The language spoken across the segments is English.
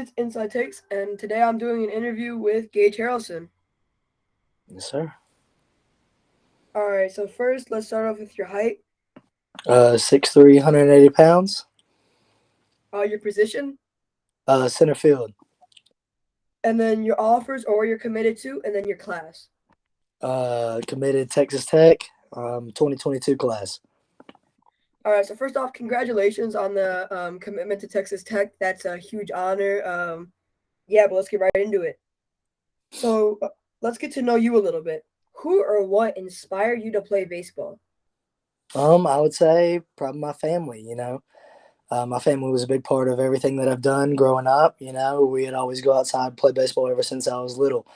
It's Inside Takes, and today I'm doing an interview with Gage Harrelson. Yes, sir. All right, so first, let's start off with your height, 6'3", 180 pounds. your position, Center field. and then your offers or where you're committed to, and then your class. Committed Texas Tech. 2022 class. All right, so first off, congratulations on the commitment to Texas Tech. That's a huge honor. Yeah, but let's get right into it. So let's get to know you a little bit. Who or what inspired you to play baseball? I would say probably my family. My family was a big part of everything that I've done growing up. We had always go outside and play baseball ever since I was little.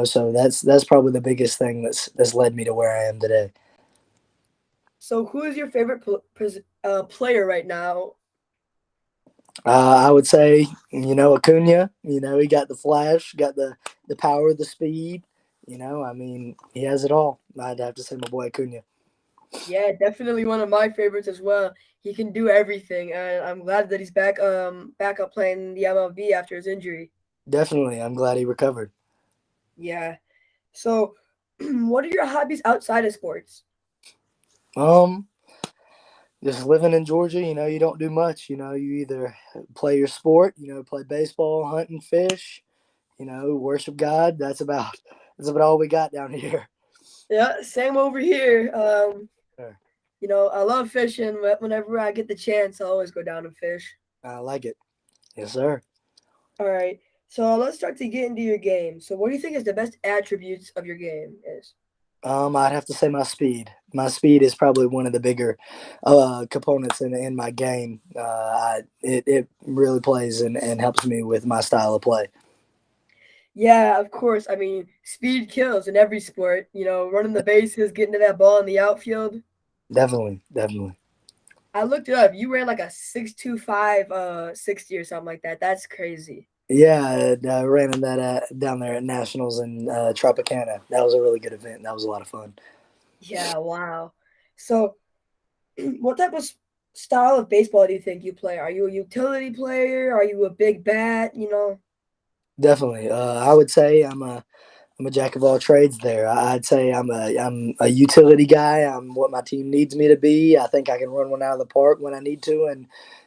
So that's probably the biggest thing that's led me to where I am today. So who is your favorite player right now? I would say, Acuna. He got the flash, got the power, the speed. He has it all. I'd have to say my boy Acuna. Yeah, definitely one of my favorites as well. He can do everything, and I'm glad that he's back up playing the MLB after his injury. Definitely, I'm glad he recovered. Yeah. So, what are your hobbies outside of sports? Um, just living in Georgia, you don't do much. You either play your sport, play baseball, hunt and fish, worship God. That's about all we got down here. Yeah, same over here. Sure. I love fishing. Whenever I get the chance, I always go down and fish. I like it. Yes, sir. All right. So let's start to get into your game. So, what do you think is the best attributes of your game is? I'd have to say my speed. My speed is probably one of the bigger components in my game. It really plays and helps me with my style of play. Yeah, of course. I mean, speed kills in every sport. Running the bases, getting to that ball in the outfield. Definitely, definitely. I looked it up. You ran like a 6.25 60 or something like that. That's crazy. Yeah, I ran in that down there at Nationals in Tropicana. That was a really good event. That was a lot of fun. Yeah, wow. So, what type of style of baseball do you think you play? Are you a utility player? Are you a big bat? Definitely, I would say I'm a jack of all trades. There, I'd say I'm a utility guy. I'm what my team needs me to be. I think I can run one out of the park when I need to,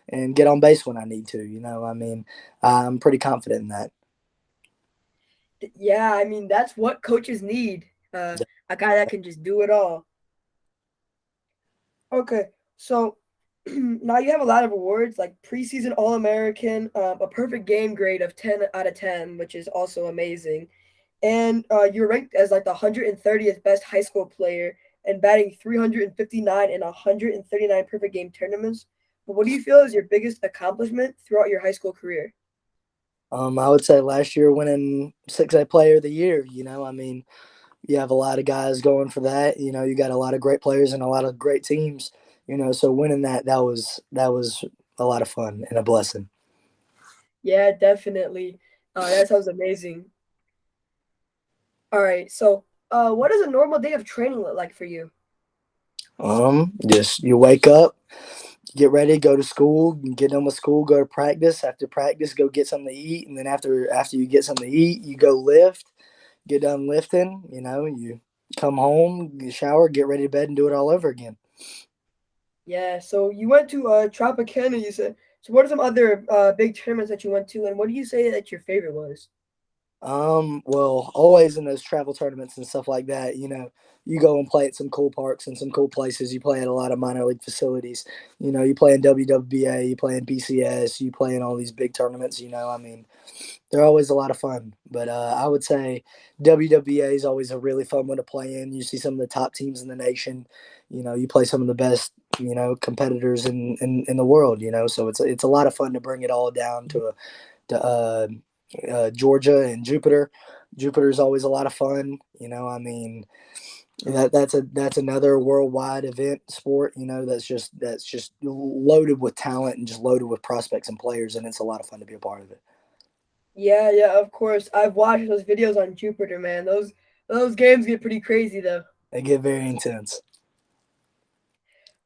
and get on base when I need to. I'm pretty confident in that. Yeah, I mean, that's what coaches need. A guy that can just do it all. Okay, so now you have a lot of awards like preseason All American, a perfect game grade of 10 out of 10, which is also amazing. And you're ranked as like the 130th best high school player and batting 359 in 139 perfect game tournaments. But what do you feel is your biggest accomplishment throughout your high school career? I would say last year winning 6A Player of the Year. You have a lot of guys going for that. You got a lot of great players and a lot of great teams. So winning that was a lot of fun and a blessing. Yeah, definitely. That sounds amazing. All right, so what does a normal day of training look like for you? Just you wake up, get ready, go to school, get done with school, go to practice. After practice, go get something to eat, and then after you get something to eat, you go lift, get done lifting. You come home, you shower, get ready to bed, and do it all over again. Yeah, so you went to Tropicana, you said. So what are some other big tournaments that you went to, and what do you say that your favorite was? Well, always in those travel tournaments and stuff like that, you go and play at some cool parks and some cool places. You play at a lot of minor league facilities. You play in WWBA, you play in BCS, you play in all these big tournaments. They're always a lot of fun. But I would say WWA is always a really fun one to play in. You see some of the top teams in the nation. You play some of the best, competitors in the world. So it's a lot of fun to bring it all down to Georgia and Jupiter. Jupiter is always a lot of fun. That's another worldwide event sport. That's just loaded with talent and just loaded with prospects and players, and it's a lot of fun to be a part of it. Yeah, yeah, of course. I've watched those videos on Jupiter, man. Those games get pretty crazy though. They get very intense.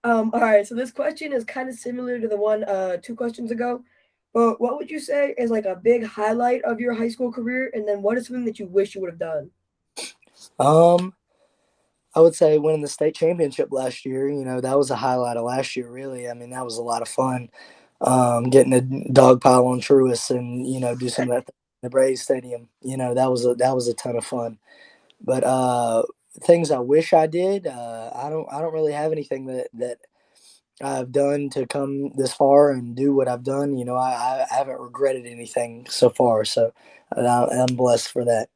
All right, so this question is kind of similar to the one 2 questions ago, But what would you say is like a big highlight of your high school career? And then what is something that you wish you would have done? Um, I would say winning the state championship last year. That was a highlight of last year. Really, I mean, that was a lot of fun. Getting a dog pile on Truist and do some of that in the Braves Stadium. That was a ton of fun. But things I wish I did, I don't really have anything that I've done to come this far and do what I've done. I haven't regretted anything so far, so I'm blessed for that.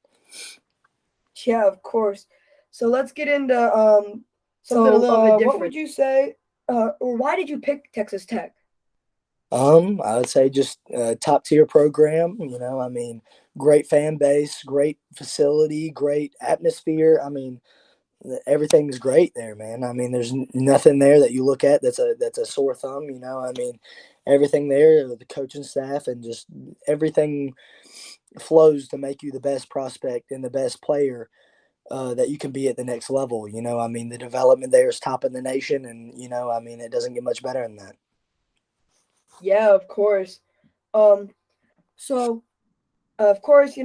Yeah, of course. So let's get into something a So, little bit what would different. you say? Or why did you pick Texas Tech? I would say just a top tier program. I mean, great fan base, great facility, great atmosphere. I mean, everything's great there, man. I mean, there's nothing there that you look at that's a sore thumb. I mean, everything there, the coaching staff, and just everything flows to make you the best prospect and the best player that you can be at the next level. I mean, the development there is top in the nation, and I mean, it doesn't get much better than that. Yeah, of course. Um, so of course,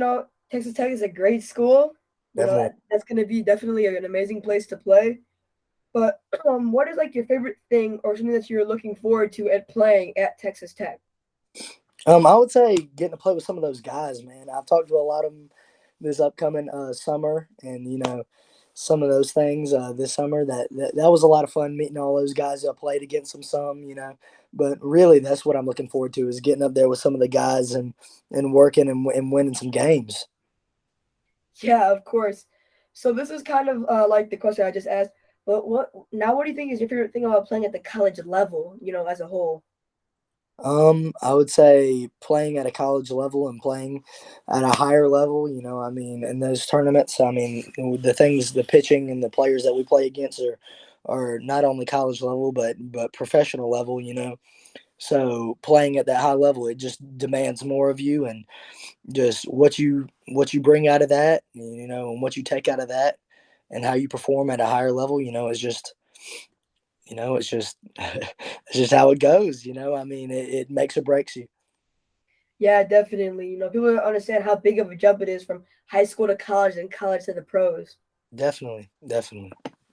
Texas Tech is a great school. Definitely. That's going to be definitely an amazing place to play. But what is like your favorite thing or something that you're looking forward to at playing at Texas Tech? I would say getting to play with some of those guys, man. I've talked to a lot of them this upcoming summer, and some of those things this summer. That was a lot of fun meeting all those guys. I played against them some, but really that's what I'm looking forward to is getting up there with some of the guys and working and winning some games. Yeah, of course. So this is kind of like the question I just asked. But what do you think is your favorite thing about playing at the college level, as a whole? I would say playing at a college level and playing at a higher level, I mean, in those tournaments, I mean, the pitching and the players that we play against are not only college level, but professional level, So playing at that high level, it just demands more of you and just what you bring out of that, and what you take out of that and how you perform at a higher level, it's just it's just how it goes. I mean, it makes or breaks you. Yeah, definitely. People don't understand how big of a jump it is from high school to college and college to the pros. Definitely, definitely,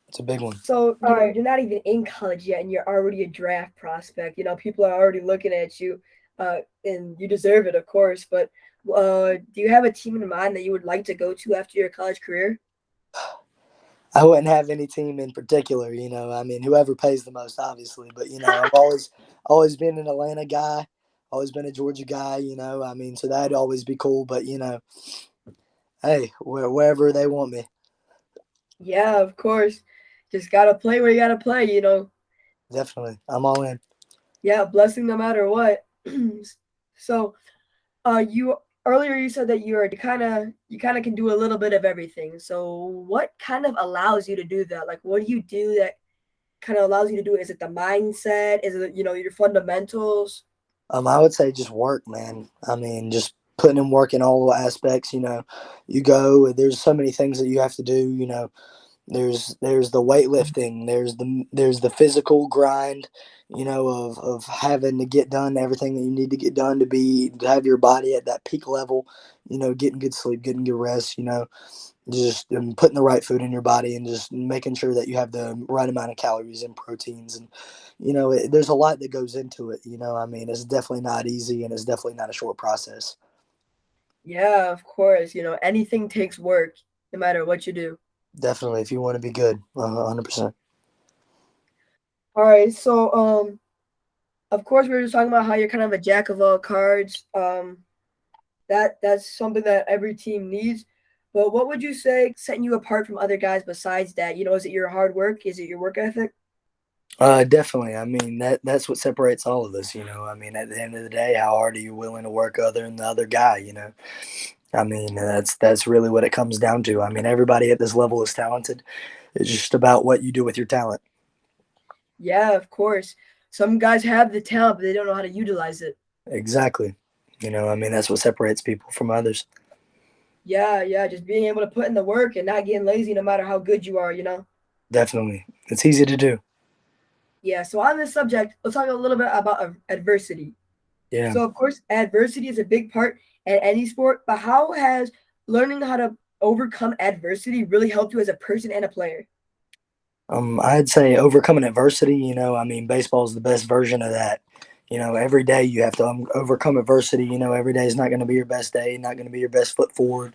it's a big one. So, All right. you're not even in college yet and you're already a draft prospect. People are already looking at you, and you deserve it, of course. But do you have a team in mind that you would like to go to after your college career? I wouldn't have any team in particular. I mean, whoever pays the most, obviously. But I've always been an Atlanta guy, always been a Georgia guy. I mean, so that'd always be cool. But hey, wherever they want me, Yeah, of course. Just gotta play where you gotta play. definitely, I'm all in. Yeah, blessing no matter what. So, you earlier you said that you kind of can do a little bit of everything. So, what kind of allows you to do that? Like, what do you do that kind of allows you to do it? Is it the mindset? Is it your fundamentals? I would say just work, man. I mean, just putting in work in all aspects. You go. There's so many things that you have to do. There's the weightlifting. There's the physical grind. Of having to get done everything that you need to get done to have your body at that peak level. Getting good sleep, getting good rest. Just putting the right food in your body and just making sure that you have the right amount of calories and proteins and there's a lot that goes into it. I mean, it's definitely not easy and it's definitely not a short process. Yeah, of course. Anything takes work, no matter what you do. Definitely, if you want to be good, 100%. All right. So, of course, we were just talking about how you're kind of a jack of all cards. That's something that every team needs. But what would you say setting you apart from other guys besides that? Is it your hard work? Is it your work ethic? Definitely. I mean, that's what separates all of us. I mean, at the end of the day, how hard are you willing to work other than the other guy? I mean, that's really what it comes down to. I mean, everybody at this level is talented. It's just about what you do with your talent. Yeah, of course. Some guys have the talent, but they don't know how to utilize it. Exactly. I mean, that's what separates people from others. Yeah, yeah, just being able to put in the work and not getting lazy no matter how good you are. Definitely. It's easy to do. Yeah, so on this subject, let's talk a little bit about adversity. Yeah. So, of course, adversity is a big part in any sport, but how has learning how to overcome adversity really helped you as a person and a player? I'd say overcoming adversity. I mean, baseball is the best version of that. Every day you have to overcome adversity. Every day is not going to be your best day, not going to be your best foot forward.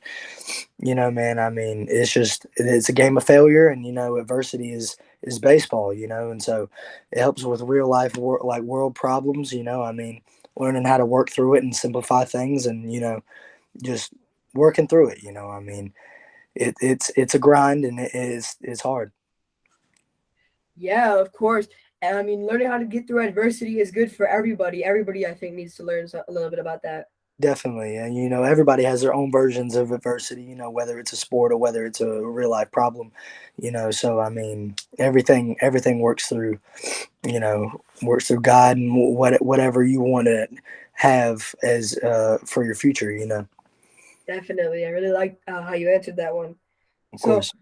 Man. I mean, it's a game of failure, and adversity is baseball. And so it helps with real life like world problems. I mean, learning how to work through it and simplify things, and just working through it. I mean, it's a grind, and it's hard. Yeah, of course. And I mean, learning how to get through adversity is good for everybody. Everybody, I think, needs to learn a little bit about that. Definitely. And everybody has their own versions of adversity, whether it's a sport or whether it's a real life problem, so I mean, everything works through God and whatever you want to have as for your future. Definitely. I really like how you answered that one. Of So, course.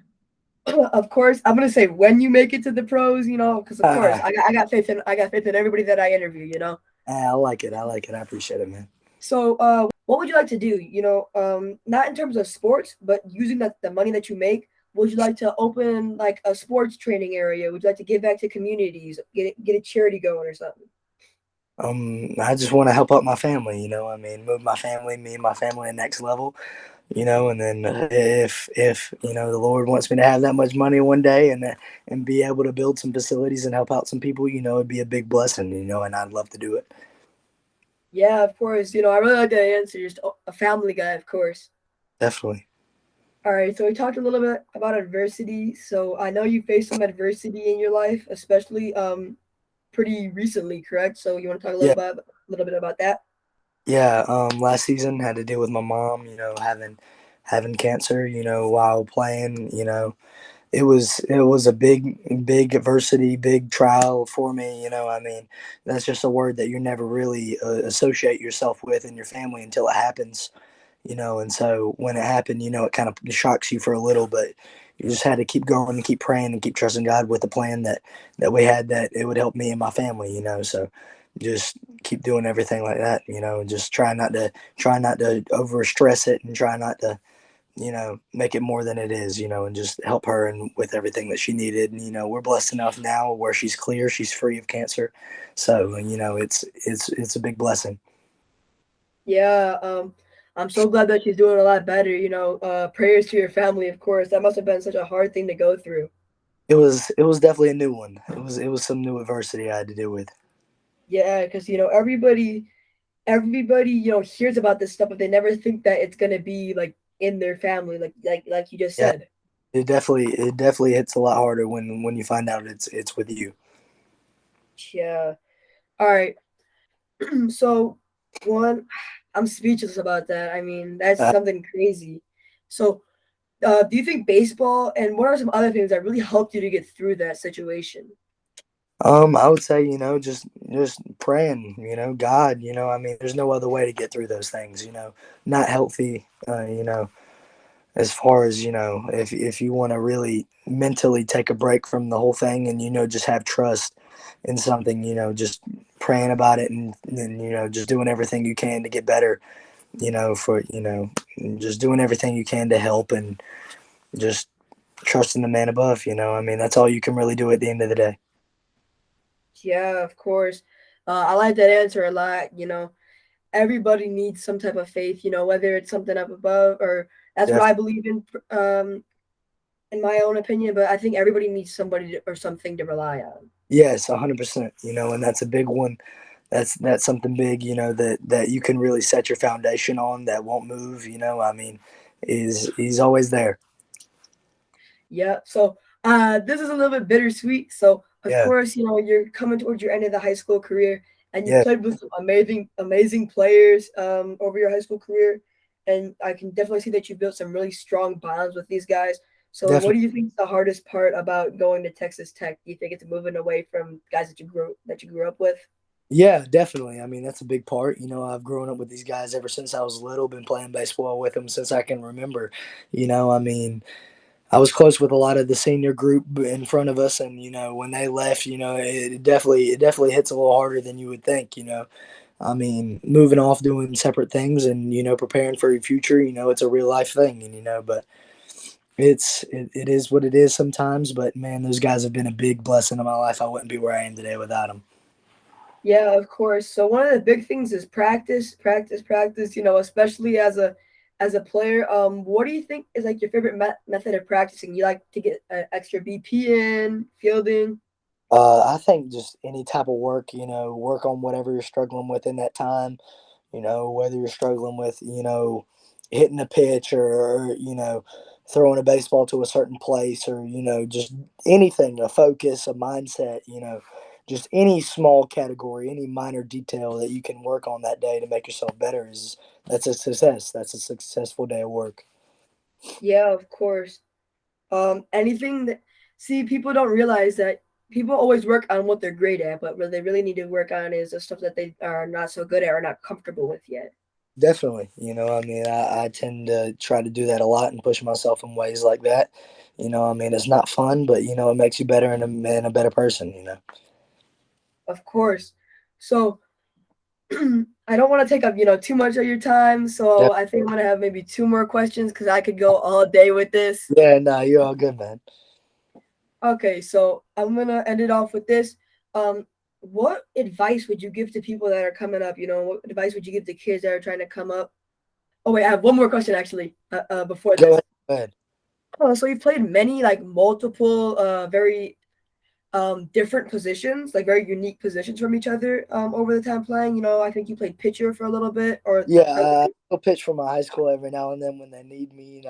of course, I'm gonna say when you make it to the pros, because of course, I I got faith in everybody that I interview. like it. I like it. I appreciate it, man. So, what would you like to do? Not in terms of sports, but using the money that you make. Would you like to open like a sports training area? Would you like to give back to communities, get a charity going or something? I just want to help out my family, I mean, move me and my family to the next level, and then if the Lord wants me to have that much money one day, and be able to build some facilities and help out some people, it'd be a big blessing, and I'd love to do it. Yeah, of course. I really like that answer. Just a family guy, of course. Definitely. All right, so we talked a little bit about adversity. So I know you faced some adversity in your life, especially pretty recently, correct? So you want to talk Yeah. a little bit about that? Yeah. Last season had to deal with my mom, having cancer, while playing. It was a big adversity, big trial for me. I mean, that's just a word that you never really associate yourself with in your family until it happens. And so when it happened, it kind of shocks you for a little, but you just had to keep going and keep praying and keep trusting God with the plan that we had, that it would help me and my family. So just keep doing everything like that. And just try not to over stress it, and try not to make it more than it is, and just help her and with everything that she needed. And we're blessed enough now where she's clear, she's free of cancer, so it's a big blessing. Yeah, I'm so glad that she's doing a lot better. Prayers to your family, of course. That must have been such a hard thing to go through. It was definitely a new one. It was some new adversity I had to deal with. Yeah, because everybody hears about this stuff, but they never think that it's gonna be like in their family, like you just Yeah, said. it definitely hits a lot harder when you find out it's with you. Yeah. All right. So one, I'm speechless about that. I mean, that's uh, something crazy. So, do you think baseball and what are some other things that really helped you to get through that situation? I would say, just praying, God, I mean, there's no other way to get through those things, not healthy, as far as if you want to really mentally take a break from the whole thing, and just have trust in something, just praying about it, and just doing everything you can to get better, for just doing everything you can to help, and just trusting the man above. I mean, that's all you can really do at the end of the day. Yeah, of course. I like that answer a lot. Everybody needs some type of faith. Whether it's something up above or that's what I Definitely. believe in my own opinion. But I think everybody needs somebody or something to rely on. Yes, 100%. And that's a big one. That's something big, that you can really set your foundation on, that won't move. I mean, is he's always there. Yeah. So this is a little bit bittersweet. So of Yeah, course, you're coming towards your end of the high school career and you yeah, played with some amazing players over your high school career. And I can definitely see that you built some really strong bonds with these guys. So what definitely. do you think is the hardest part about going to Texas Tech? Do you think it's moving away from guys that you grew up with? Yeah, definitely. I mean, that's a big part. I've grown up with these guys ever since I was little. Been playing baseball with them since I can remember. I mean, I was close with a lot of the senior group in front of us, and when they left, it definitely hits a little harder than you would think. I mean, moving off, doing separate things, and preparing for your future. It's a real life thing, and but it is what it is sometimes. But man, those guys have been a big blessing in my life. I wouldn't be where I am today without them. Yeah, of course. So one of the big things is practice, practice, practice. Especially as a player. What do you think is like your favorite method of practicing? You like to get extra BP in fielding? I think just any type of work, work on whatever you're struggling with in that time. Whether you're struggling with, hitting a pitch or throwing a baseball to a certain place or, just anything, a focus, a mindset, just any small category, any minor detail that you can work on that day to make yourself better is that's a success. That's a successful day of work. Yeah, of course. Anything that see people don't realize that people always work on what they're great at, but what they really need to work on is the stuff that they are not so good at or not comfortable with yet. Definitely. I mean, I tend to try to do that a lot and push myself in ways like that. I mean, it's not fun, but, it makes you better and a better person. Of course. So I don't want to take up, too much of your time. Yeah, So I think I'm gonna have maybe two more questions because I could go all day with this. yeah, no, you're all good, man. Okay, so I'm gonna end it off with this. What advice would you give to people that are coming up? What advice would you give to kids that are trying to come up? Oh wait, I have one more question actually. Before Go this. ahead. Go ahead. Oh, so you've played many like multiple, very different positions, like very unique positions from each other over the time playing. I think you played pitcher for a little bit, or Yeah, I still pitch for my high school every now and then when they need me.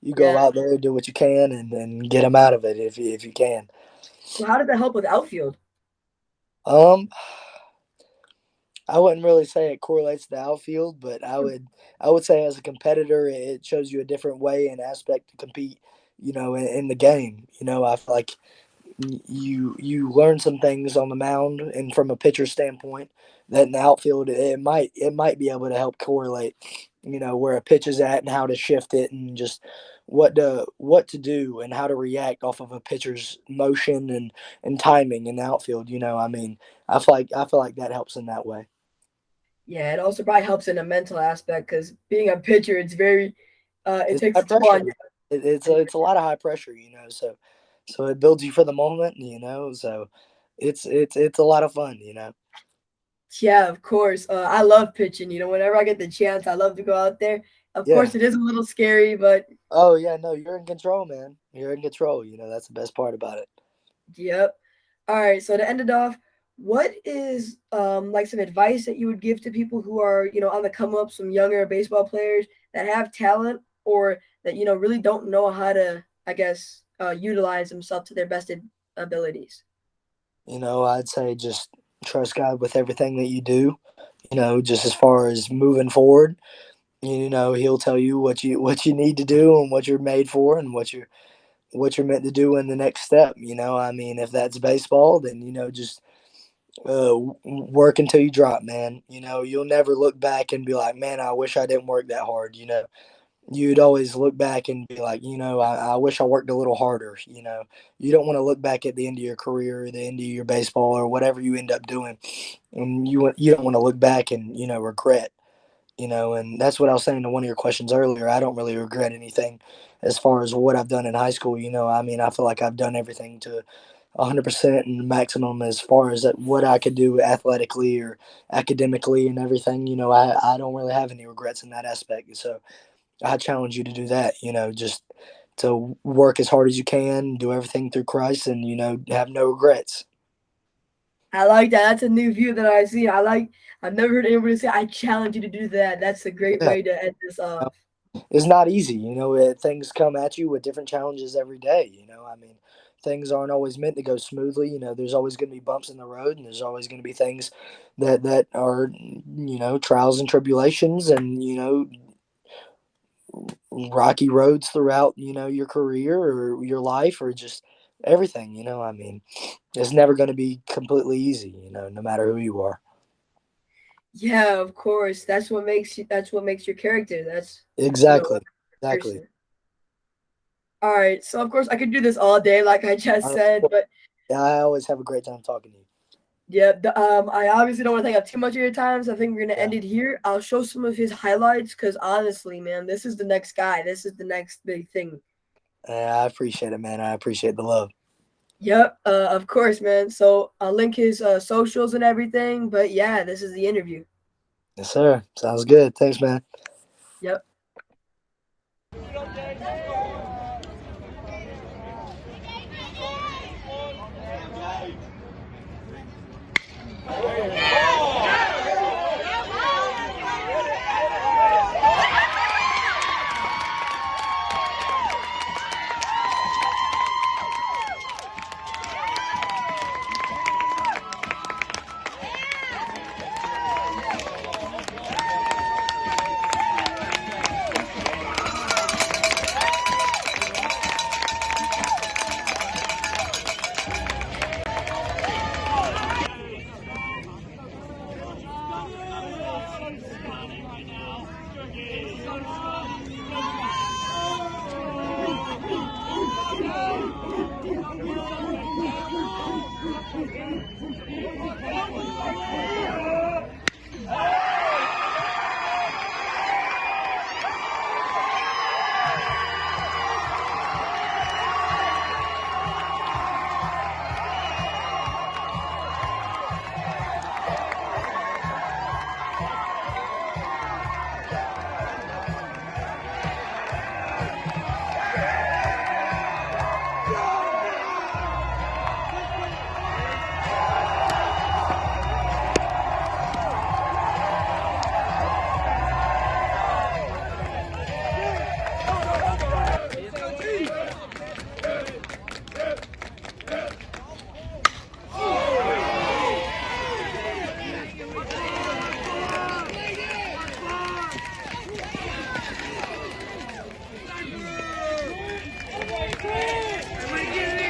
You go yeah. out there, do what you can, and get them out of it if you can. So how did that help with outfield? Um, I wouldn't really say it correlates to the outfield, but I would say as a competitor, it shows you a different way and aspect to compete. In the game. I feel like you learn some things on the mound and from a pitcher standpoint that in the outfield it might be able to help correlate. Where a pitch is at and how to shift it and just what to do and how to react off of a pitcher's motion and timing in the outfield. I mean, I feel like that helps in that way. Yeah, it also probably helps in a mental aspect because being a pitcher, it's very, it It's takes high a toll pressure, on man. you. It's a lot of high pressure, so it builds you for the moment. So it's a lot of fun. Yeah, of course. I love pitching. Whenever I get the chance, I love to go out there. Of Yeah. course, it is a little scary, but Oh yeah, no, you're in control, man. You're in control. That's the best part about it. yep. All right. So to end it off, what is like some advice that you would give to people who are on the come up, some younger baseball players that have talent or that really don't know how to, I guess, utilize themselves to their best abilities? I'd say just trust God with everything that you do. Just as far as moving forward, He'll tell you what you need to do and what you're made for and what you're meant to do in the next step. I mean, if that's baseball, then just work until you drop, man. You'll never look back and be like, man, I wish I didn't work that hard. You'd always look back and be like, I wish I worked a little harder. You don't want to look back at the end of your career, or the end of your baseball, or whatever you end up doing, and you don't want to look back and regret. And that's what I was saying to one of your questions earlier. I don't really regret anything as far as what I've done in high school. I mean, I feel like I've done everything to 100% and maximum as far as what I could do athletically or academically and everything. I don't really have any regrets in that aspect. So I challenge you to do that, just to work as hard as you can, do everything through Christ, and, have no regrets. I like that. That's a new view that I see. I've never heard anybody say, I challenge you to do that. That's a great Yeah. way to end this off. It's not easy. Things come at you with different challenges every day. I mean, things aren't always meant to go smoothly. There's always going to be bumps in the road, and there's always going to be things that are, trials and tribulations, and rocky roads throughout your career or your life or just everything. I mean, it's never going to be completely easy. No matter who you are. Yeah, of course. That's what makes your character. That's, Exactly. a Exactly. person. All right. So of course I could do this all day, like I just I, said, but I always have a great time talking to you. Yeah, I obviously don't want to take up too much of your time, so I think we're gonna Yeah. end it here. I'll show some of his highlights because honestly, man, this is the next guy. This is the next big thing. Yeah, I appreciate it, man. I appreciate the love. Yep, of course, man. So I'll link his socials and everything. But yeah, this is the interview. Yes, sir. Sounds good. Thanks, man. Yep.